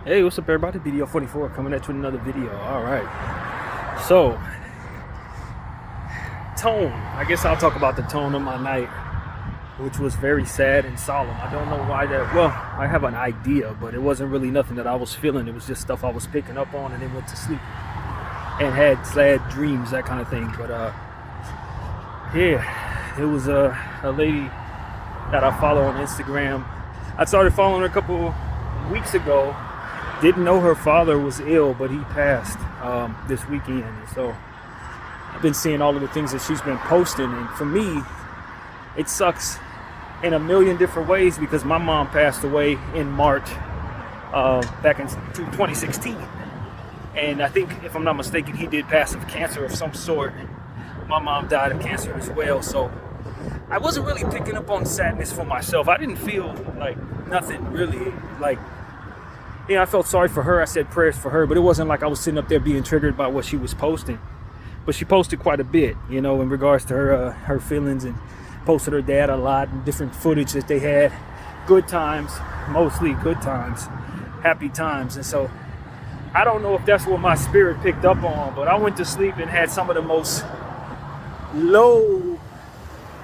Hey, what's up everybody? BDF 44 coming at you with another video. Alright. So, tone. I guess I'll talk about the tone of my night, which was very sad and solemn. I don't know why that, well, I have an idea, but it wasn't really nothing that I was feeling. It was just stuff I was picking up on and then went to sleep and had sad dreams, that kind of thing. But yeah, it was a lady that I follow on Instagram. I started following her a couple weeks ago. Didn't know her father was ill, but he passed this weekend. And so I've been seeing all of the things that she's been posting. And for me, it sucks in a million different ways because my mom passed away in March back in 2016. And I think, if I'm not mistaken, he did pass of cancer of some sort. My mom died of cancer as well. So I wasn't really picking up on sadness for myself. I didn't feel like nothing really, like, I felt sorry for her. I said prayers for her, but it wasn't like I was sitting up there being triggered by what she was posting. But she posted quite a bit, in regards to her feelings, and posted her dad a lot and different footage that they had. Good times, mostly good times, happy times. And so I don't know if that's what my spirit picked up on, but I went to sleep and had some of the most low,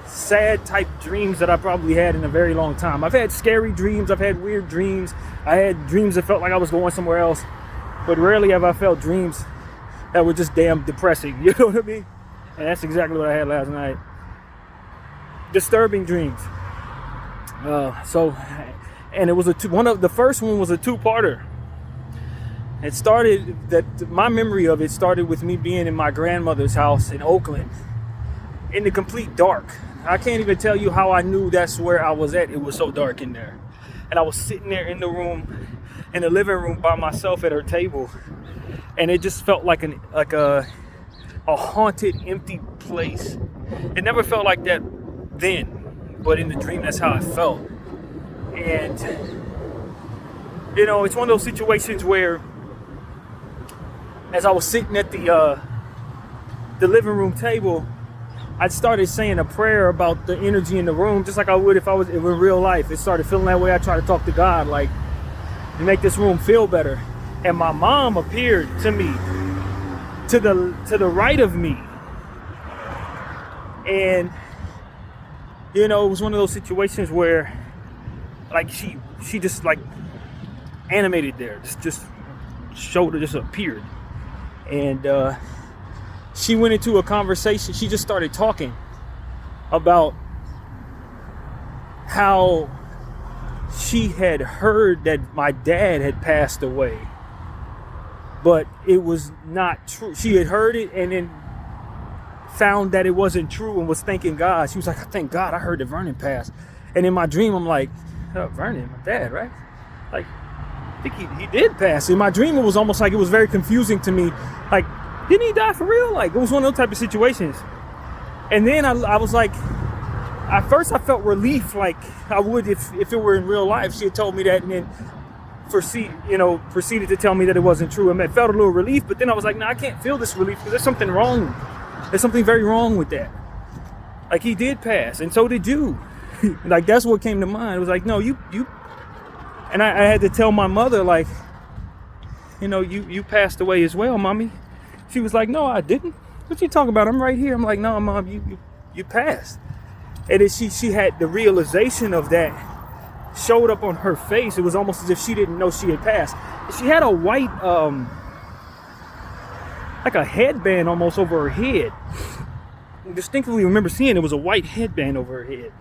sad type dreams that I probably had in a very long time. I've had scary dreams, I've had weird dreams, I had dreams that felt like I was going somewhere else, but rarely have I felt dreams that were just damn depressing, you know what I mean? And that's exactly what I had last night. Disturbing dreams. And it was the first one was a two-parter. It started, my memory of it started with me being in my grandmother's house in Oakland in the complete dark. I can't even tell you how I knew that's where I was at. It was so dark in there. And I was sitting there in the living room by myself at her table. And it just felt like a haunted, empty place. It never felt like that then, but in the dream, that's how I felt. And, it's one of those situations where, as I was sitting at the living room table, I started saying a prayer about the energy in the room, just like I would if I was in real life. It started feeling that way. I tried to talk to God, like, to make this room feel better. And my mom appeared to me, to the right of me. And, it was one of those situations where, like, she just, like, animated there, just showed her, just appeared. And, she went into a conversation. She just started talking about how she had heard that my dad had passed away, but it was not true. She had heard it and then found that it wasn't true and was thanking God. She was like, thank God I heard that Vernon passed. And in my dream, I'm like, Vernon, my dad, right? Like, I think he did pass. In my dream, it was almost like it was very confusing to me. Like, didn't he die for real? Like, it was one of those type of situations. And then I was like, at first I felt relief, like I would if it were in real life. She had told me that, and then proceeded to tell me that it wasn't true. I felt a little relief, but then I was like, no, I can't feel this relief because there's something wrong. There's something very wrong with that. Like, he did pass, and so did you. Like, that's what came to mind. It was like, no, you. And I had to tell my mother, like, you passed away as well, mommy. She was like, no, I didn't. What you talking about? I'm right here. I'm like, no, mom, you passed. And then she had the realization of that showed up on her face. It was almost as if she didn't know she had passed. She had a white, like a headband almost over her head. I distinctly remember seeing it was a white headband over her head.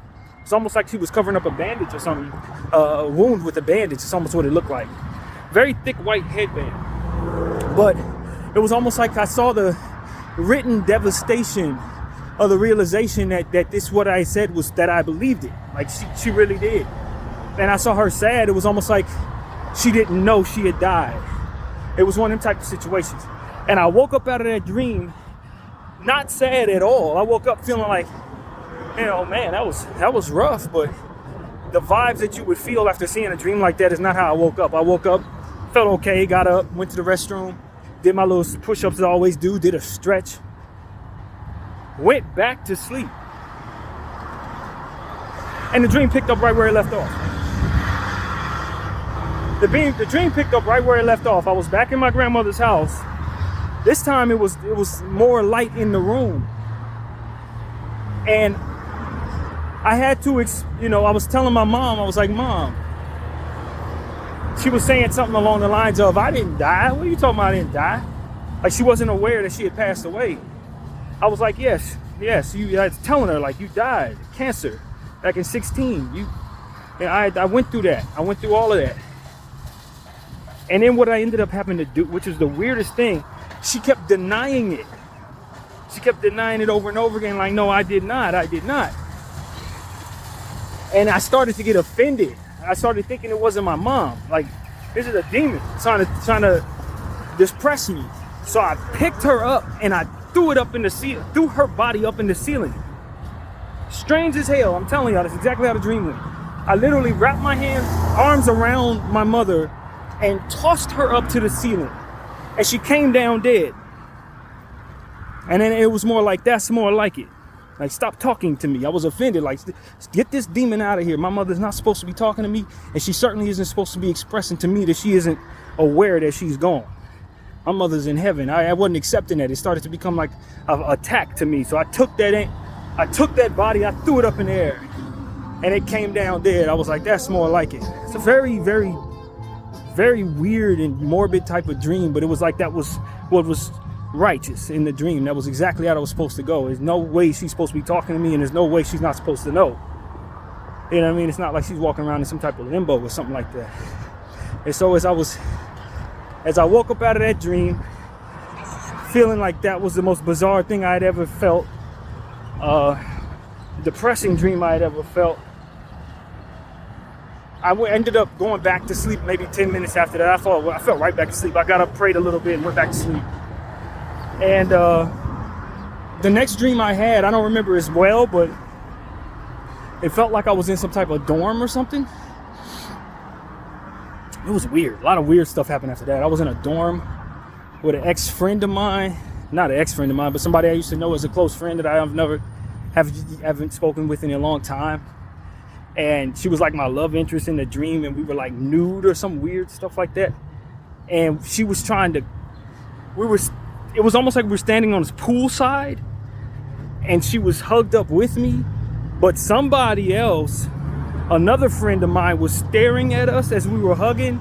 It's almost like she was covering up a bandage or something, a wound with a bandage. It's almost what it looked like. Very thick white headband. But it was almost like I saw the written devastation of the realization that this, what I said, was that I believed it. Like, she really did. And I saw her sad. It was almost like she didn't know she had died. It was one of them type of situations. And I woke up out of that dream not sad at all. I woke up feeling like, man, that was rough. But the vibes that you would feel after seeing a dream like that is not how I woke up. I woke up, felt okay, got up, went to the restroom, did my little push-ups as I always do, did a stretch, went back to sleep. And the dream picked up right where it left off. the dream picked up right where it left off. I was back in my grandmother's house. This time it was more light in the room. And I had to, I was telling my mom, I was like, Mom, she was saying something along the lines of, I didn't die. What are you talking about? I didn't die. Like, she wasn't aware that she had passed away. I was like, yes, I was telling her, like, you died, cancer, back in 16. I went through that. I went through all of that. And then what I ended up having to do, which is the weirdest thing, she kept denying it. She kept denying it over and over again, like, no, I did not. And I started to get offended. I started thinking it wasn't my mom. Like, this is a demon trying to depress me. So I picked her up and I threw it up in the ceiling, threw her body up in the ceiling. Strange as hell, I'm telling y'all, that's exactly how the dream went. I literally wrapped my arms around my mother and tossed her up to the ceiling. And she came down dead. And then it was more like, that's more like it. Like, stop talking to me. I was offended. Like, get this demon out of here. My mother's not supposed to be talking to me, and she certainly isn't supposed to be expressing to me that she isn't aware that she's gone. My mother's in heaven. I wasn't accepting that. It started to become like an attack to me. So I took that body, I threw it up in the air, and it came down dead. I was like, that's more like it. It's a very, very, very weird and morbid type of dream, but it was like that was what was righteous in the dream. That was exactly how it was supposed to go. There's no way she's supposed to be talking to me, and there's no way she's not supposed to know. You know what I mean? It's not like she's walking around in some type of limbo or something like that. And so as I woke up out of that dream, feeling like that was the most bizarre thing I had ever felt, depressing dream I had ever felt, I ended up going back to sleep maybe 10 minutes after that. I felt right back to sleep. I got up, prayed a little bit, and went back to sleep. And the next dream I had, I don't remember as well, but it felt like I was in some type of dorm or something. It was weird. A lot of weird stuff happened after that. I was in a dorm with an ex-friend of mine. Not an ex-friend of mine, but somebody I used to know as a close friend that I haven't spoken with in a long time. And she was like my love interest in the dream, and we were like nude or some weird stuff like that. And she was it was almost like we were standing on this poolside, and she was hugged up with me, but somebody else, another friend of mine, was staring at us as we were hugging,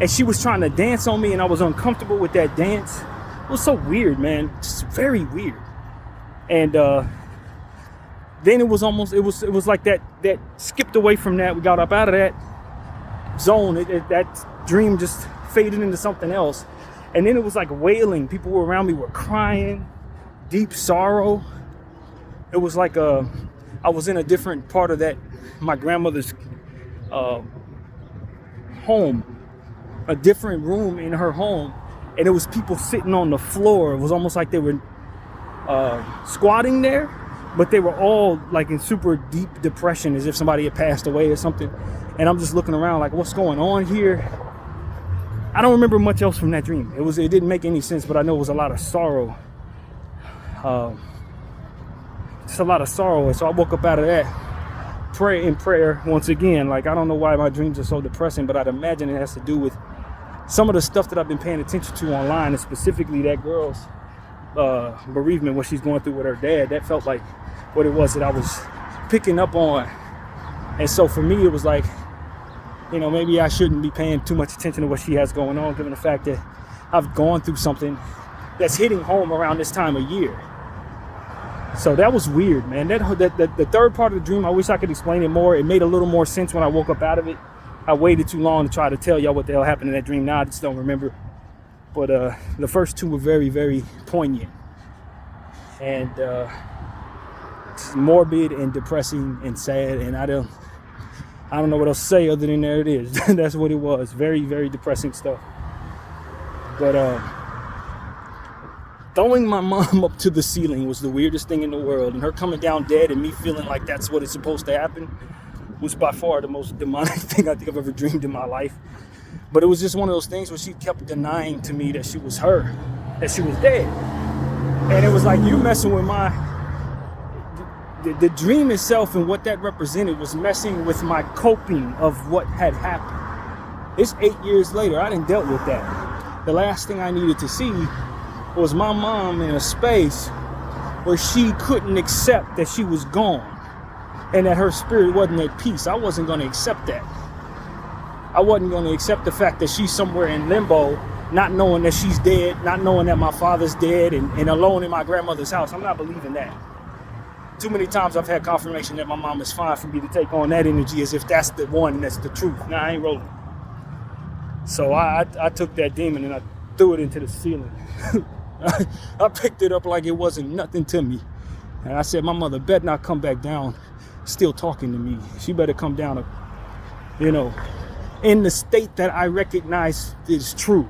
and she was trying to dance on me, and I was uncomfortable with that dance. It was so weird, man. Just very weird. And then it was like that skipped away from that. We got up out of that zone. That dream just faded into something else. And then it was like wailing. People were around me were crying, deep sorrow. It was like I was in a different part of my grandmother's home, a different room in her home, and it was people sitting on the floor. It was almost like they were squatting there, but they were all like in super deep depression, as if somebody had passed away or something. And I'm just looking around like, what's going on here? I don't remember much else from that dream. It didn't make any sense, but I know it was a lot of sorrow. Just a lot of sorrow. And so I woke up out of that prayer once again. Like, I don't know why my dreams are so depressing, but I'd imagine it has to do with some of the stuff that I've been paying attention to online, and specifically that girl's bereavement, what she's going through with her dad. That felt like what it was that I was picking up on. And so for me, it was like, maybe I shouldn't be paying too much attention to what she has going on, given the fact that I've gone through something that's hitting home around this time of year. So that was weird, man. The third part of the dream, I wish I could explain it more. It made a little more sense when I woke up out of it. I waited too long to try to tell y'all what the hell happened in that dream. Now I just don't remember. But the first two were very, very poignant. And morbid and depressing and sad. And I don't know what else to say other than there it is. That's what it was. Very, very depressing stuff. But throwing my mom up to the ceiling was the weirdest thing in the world. And her coming down dead and me feeling like that's what is supposed to happen was by far the most demonic thing I think I've ever dreamed in my life. But it was just one of those things where she kept denying to me that she was her, that she was dead. And it was like, you messing with the dream itself, and what that represented was messing with my coping of what had happened. It's 8 years later. I done dealt with that. The last thing I needed to see was my mom in a space where she couldn't accept that she was gone and that her spirit wasn't at peace. I wasn't going to accept that. I wasn't going to accept the fact that she's somewhere in limbo, not knowing that she's dead, not knowing that my father's dead, and alone in my grandmother's house. I'm not believing that. Too many times I've had confirmation that my mom is fine for me to take on that energy as if that's the one that's the truth. Nah, I ain't rolling. So I took that demon and I threw it into the ceiling. I picked it up like it wasn't nothing to me. And I said, my mother better not come back down still talking to me. She better come down, in the state that I recognize is true.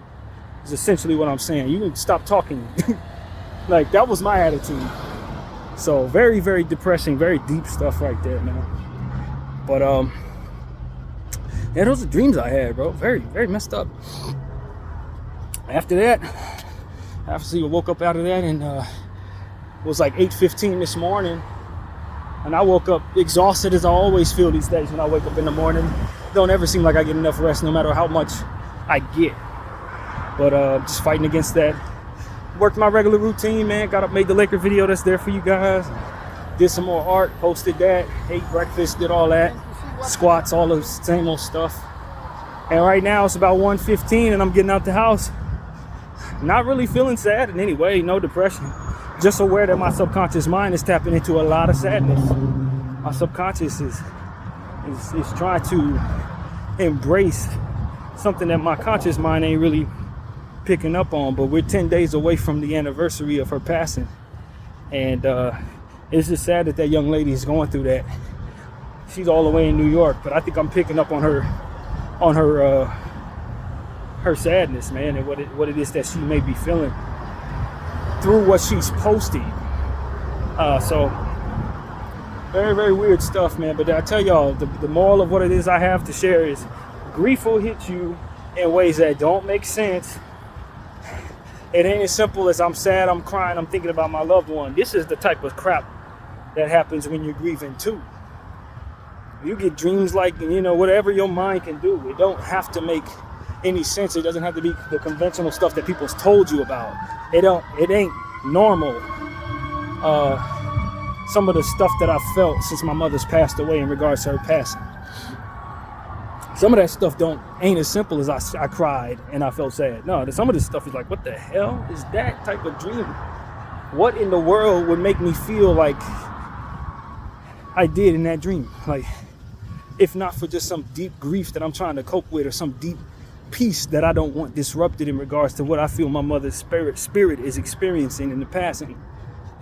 Is essentially what I'm saying. You can stop talking. Like, that was my attitude. So very, very depressing, very deep stuff right there, man. But yeah, those are dreams I had, bro. Very, very messed up. After that, I woke up out of that, and it was like 8:15 this morning, and I woke up exhausted, as I always feel these days when I wake up in the morning. Don't ever seem like I get enough rest, no matter how much I get. But just fighting against that. Worked my regular routine, man. Got up, made the Laker video that's there for you guys. Did some more art, posted that. Ate breakfast, did all that. Squats, all the same old stuff. And right now it's about 1:15 and I'm getting out the house. Not really feeling sad in any way, no depression. Just aware that my subconscious mind is tapping into a lot of sadness. My subconscious is trying to embrace something that my conscious mind ain't really picking up on. But we're 10 days away from the anniversary of her passing, and it's just sad that young lady is going through that. She's all the way in New York, but I think I'm picking up on her sadness, man, and what it is that she may be feeling through what she's posting. So very, very weird stuff, man. But I tell y'all, the moral of what it is I have to share is grief will hit you in ways that don't make sense. It ain't as simple as I'm sad, I'm crying, I'm thinking about my loved one. This is the type of crap that happens when you're grieving too. You get dreams like, whatever your mind can do. It don't have to make any sense. It doesn't have to be the conventional stuff that people's told you about. It ain't normal. Some of the stuff that I've felt since my mother's passed away in regards to her passing. Some of that stuff ain't as simple as I cried and I felt sad. No, some of this stuff is like, what the hell is that type of dream? What in the world would make me feel like I did in that dream? Like, if not for just some deep grief that I'm trying to cope with, or some deep peace that I don't want disrupted in regards to what I feel my mother's spirit is experiencing in the passing,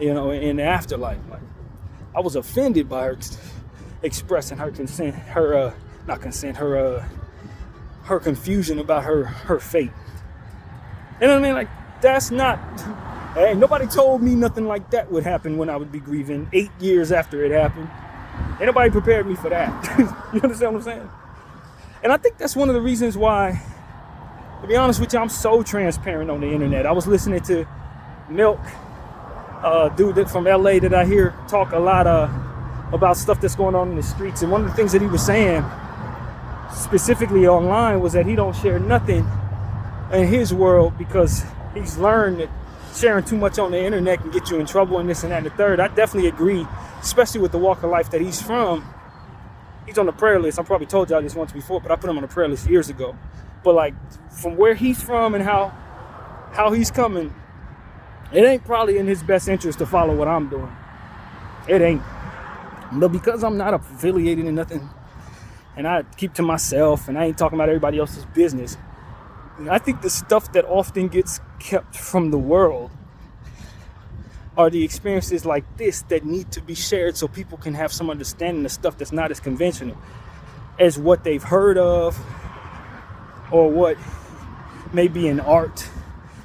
in the afterlife. Like, I was offended by her expressing her consent, her confusion about her fate. You know what I mean? Like, that's not, hey, nobody told me nothing like that would happen when I would be grieving 8 years after it happened. Ain't nobody prepared me for that. You understand what I'm saying? And I think that's one of the reasons why, to be honest with you, I'm so transparent on the internet. I was listening to Milk, dude from LA that I hear talk a lot about stuff that's going on in the streets. And one of the things that he was saying specifically online was that he don't share nothing in his world because he's learned that sharing too much on the internet can get you in trouble and this and that and the third. I definitely agree, especially with the walk of life that he's from. He's on the prayer list. I probably told y'all this once before, but I put him on the prayer list years ago. But like, from where he's from and how he's coming, it ain't probably in his best interest to follow what I'm doing. It ain't. But because I'm not affiliated in nothing, and I keep to myself, and I ain't talking about everybody else's business, I think the stuff that often gets kept from the world are the experiences like this that need to be shared so people can have some understanding of stuff that's not as conventional as what they've heard of or what may be in art.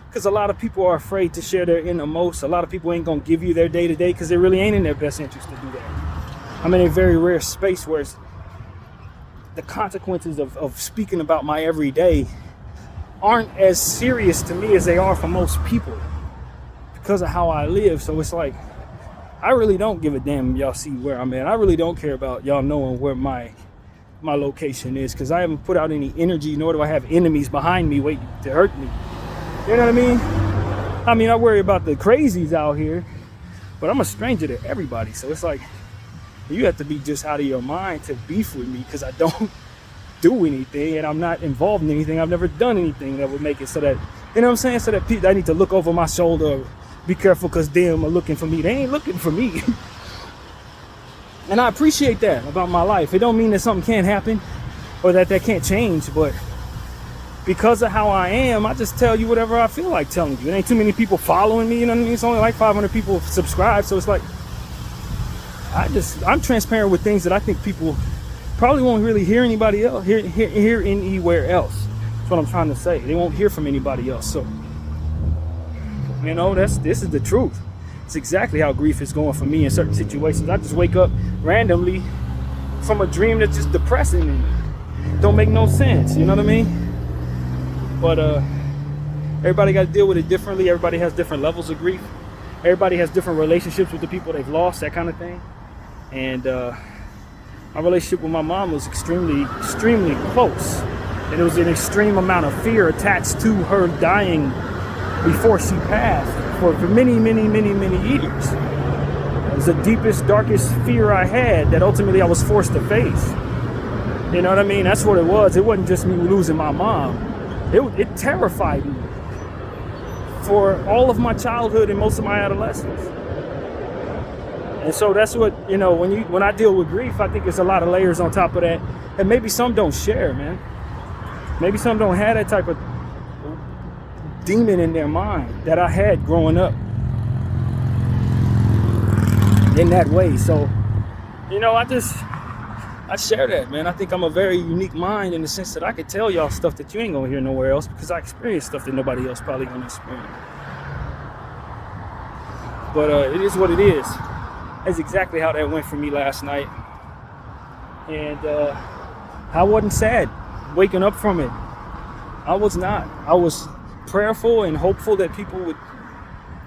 Because a lot of people are afraid to share their innermost. A lot of people ain't going to give you their day-to-day because it really ain't in their best interest to do that. I'm in a very rare space where the consequences of speaking about my everyday aren't as serious to me as they are for most people because of how I live. So it's like, I really don't give a damn if y'all see where I'm at. I really don't care about y'all knowing where my my location is, because I haven't put out any energy, nor do I have enemies behind me waiting to hurt me. You know what I mean? I worry about the crazies out here, but I'm a stranger to everybody. So it's like, you have to be just out of your mind to beef with me, because I don't do anything and I'm not involved in anything. I've never done anything that would make it so that, you know what I'm saying? So that people, I need to look over my shoulder, be careful, because them are looking for me. They ain't looking for me. And I appreciate that about my life. It don't mean that something can't happen or that can't change, but because of how I am, I just tell you whatever I feel like telling you. It ain't too many people following me, you know what I mean? It's only like 500 people subscribe, so it's like, I'm transparent with things that I think people probably won't really hear anybody else, hear anywhere else. That's what I'm trying to say. They won't hear from anybody else. So, you know, this is the truth. It's exactly how grief is going for me in certain situations. I just wake up randomly from a dream that's just depressing and don't make no sense. You know what I mean? But everybody got to deal with it differently. Everybody has different levels of grief. Everybody has different relationships with the people they've lost, that kind of thing. And my relationship with my mom was extremely, extremely close. And there was an extreme amount of fear attached to her dying before she passed for many, many, many, many years. It was the deepest, darkest fear I had that ultimately I was forced to face. You know what I mean? That's what it was. It wasn't just me losing my mom. It terrified me for all of my childhood and most of my adolescence. And so that's what, you know, when I deal with grief, I think there's a lot of layers on top of that. And maybe some don't share, man. Maybe some don't have that type of demon in their mind that I had growing up in that way. So, you know, I share that, man. I think I'm a very unique mind in the sense that I could tell y'all stuff that you ain't gonna hear nowhere else, because I experienced stuff that nobody else probably gonna experience. But it is what it is. That's exactly how that went for me last night. And I wasn't sad waking up from it. I was not. I was prayerful and hopeful that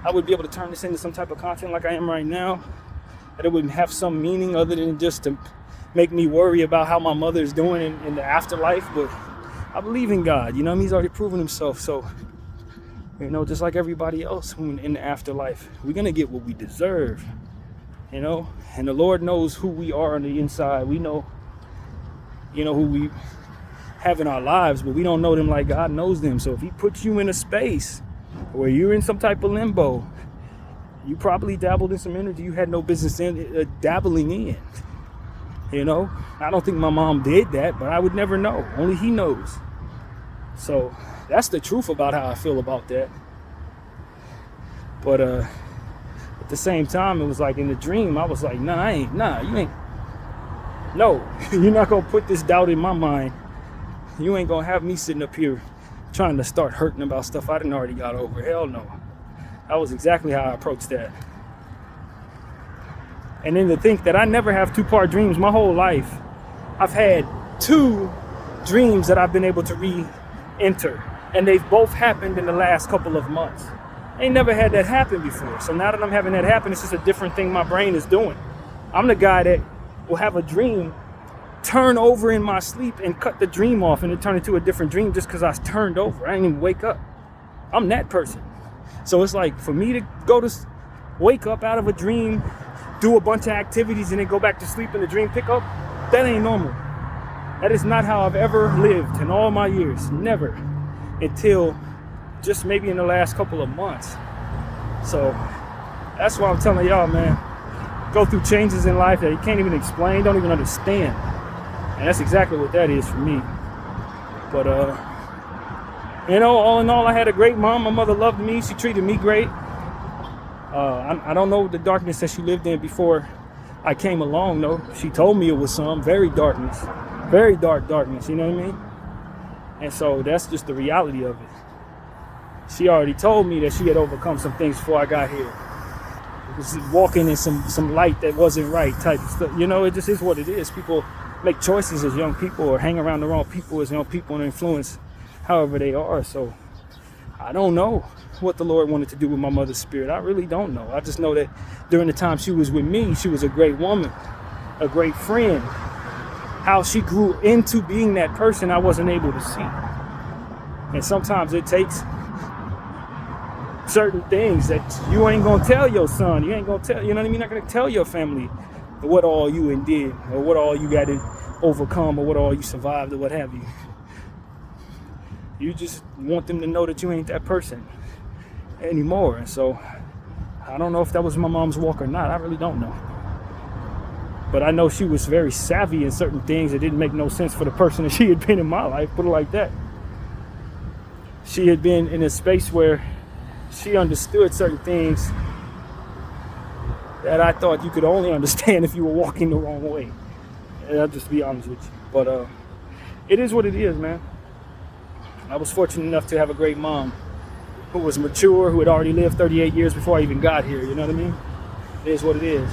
I would be able to turn this into some type of content like I am right now, that it would have some meaning other than just to make me worry about how my mother is doing in the afterlife. But I believe in God, you know, he's already proven himself. So, you know, just like everybody else in the afterlife, we're gonna get what we deserve, you know. And the Lord knows who we are on the inside. We know, you know, who we have in our lives, but we don't know them like God knows them. So if he puts you in a space where you're in some type of limbo, you probably dabbled in some energy you had no business in dabbling in. You know, I don't think my mom did that, but I would never know. Only he knows. So that's the truth about how I feel about that. But at the same time, it was like in the dream, I was like, you ain't. No, you're not gonna put this doubt in my mind. You ain't gonna have me sitting up here trying to start hurting about stuff I done already got over. Hell no. That was exactly how I approached that. And then to think that I never have two-part dreams my whole life. I've had 2 dreams that I've been able to re-enter. And they've both happened in the last couple of months. I ain't never had that happen before. So now that I'm having that happen, it's just a different thing my brain is doing. I'm the guy that will have a dream, turn over in my sleep and cut the dream off and it turn into a different dream just because I turned over. I didn't even wake up. I'm that person. So it's like for me to wake up out of a dream, do a bunch of activities and then go back to sleep and the dream pick up, that ain't normal. That is not how I've ever lived in all my years. Never. Until just maybe in the last couple of months. So that's why I'm telling y'all, man, go through changes in life that you can't even explain, don't even understand. And that's exactly what that is for me. But you know, all in all, I had a great mom. My mother loved me. She treated me great. I don't know the darkness that she lived in before I came along, though. She told me it was some very dark darkness, you know what I mean? And so that's just the reality of it. She already told me that she had overcome some things before I got here. It was walking in some light that wasn't right type of stuff. You know, it just is what it is. People make choices as young people or hang around the wrong people as young people and influence however they are. So I don't know what the Lord wanted to do with my mother's spirit. I really don't know. I just know that during the time she was with me, she was a great woman, a great friend, how she grew into being that person, I wasn't able to see. And sometimes it takes certain things that you ain't gonna tell your son. You ain't gonna tell, you know what I mean? You're not gonna tell your family what all you did, or what all you got to overcome, or what all you survived, or what have you. You just want them to know that you ain't that person anymore. And so I don't know if that was my mom's walk or not. I really don't know. But I know she was very savvy in certain things that didn't make no sense for the person that she had been in my life, put it like that. She had been in a space where she understood certain things that I thought you could only understand if you were walking the wrong way. And I'll just be honest with you. But it is what it is, man. I was fortunate enough to have a great mom who was mature, who had already lived 38 years before I even got here, you know what I mean? It is what it is.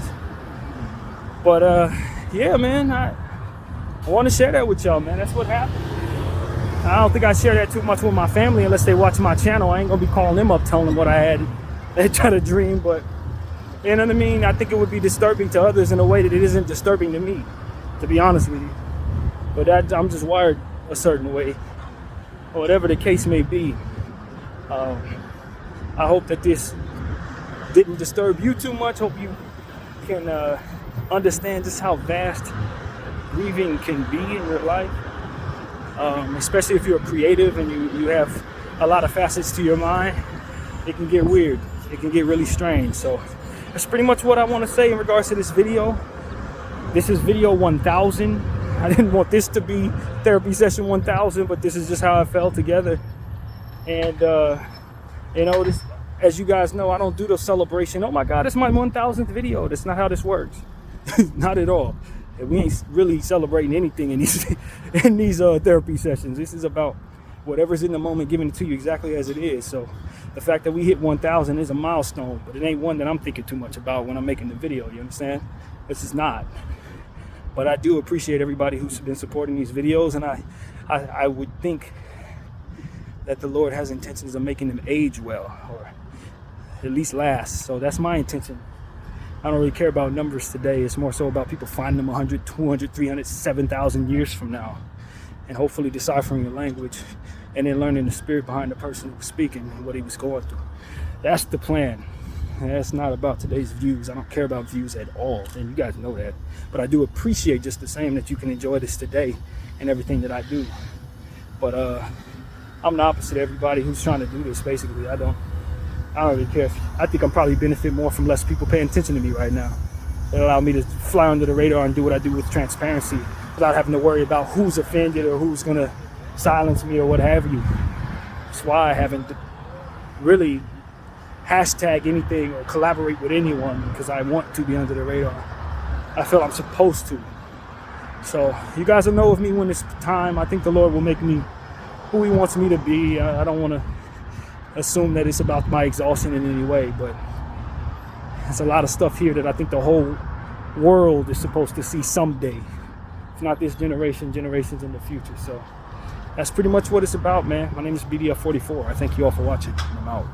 But yeah, man, I want to share that with y'all, man. That's what happened. I don't think I share that too much with my family unless they watch my channel. I ain't gonna be calling them up telling them what I had. They try to dream, but you know what I mean? I think it would be disturbing to others in a way that it isn't disturbing to me, to be honest with you. But I'm just wired a certain way, or whatever the case may be. I hope that this didn't disturb you too much. Hope you can understand just how vast grieving can be in your life, especially if you're creative and you have a lot of facets to your mind. It can get weird. It can get really strange. So that's pretty much what I want to say in regards to this video. This is video 1000. I didn't want this to be therapy session 1000, but this is just how it fell together. And you know, this, as you guys know, I don't do the celebration. Oh my God, it's my 1000th video. That's not how this works. Not at all. We ain't really celebrating anything in these therapy sessions. This is about whatever's in the moment, giving it to you exactly as it is. So the fact that we hit 1000 is a milestone, but it ain't one that I'm thinking too much about when I'm making the video. You understand? This is not. But I do appreciate everybody who's been supporting these videos, and I would think that the Lord has intentions of making them age well, or at least last. So that's my intention. I don't really care about numbers today. It's more so about people finding them 100, 200, 300, 7,000 years from now, and hopefully deciphering the language and then learning the spirit behind the person who was speaking and what he was going through. That's the plan. And that's not about today's views. I don't care about views at all, and you guys know that. But I do appreciate just the same that you can enjoy this today and everything that I do. But I'm the opposite of everybody who's trying to do this, basically. I don't really care. I think I'm probably benefit more from less people paying attention to me right now. It allowed me to fly under the radar and do what I do with transparency without having to worry about who's offended or who's gonna silence me or what have you. That's why I haven't really hashtag anything or collaborate with anyone, because I want to be under the radar. I feel I'm supposed to. So you guys will know of me when it's time. I think the Lord will make me who he wants me to be. I don't want to assume that it's about my exhaustion in any way, but there's a lot of stuff here that I think the whole world is supposed to see someday. If not this generation, generations in the future. So that's pretty much what it's about, man. My name is BDF 44. I thank you all for watching. I'm out.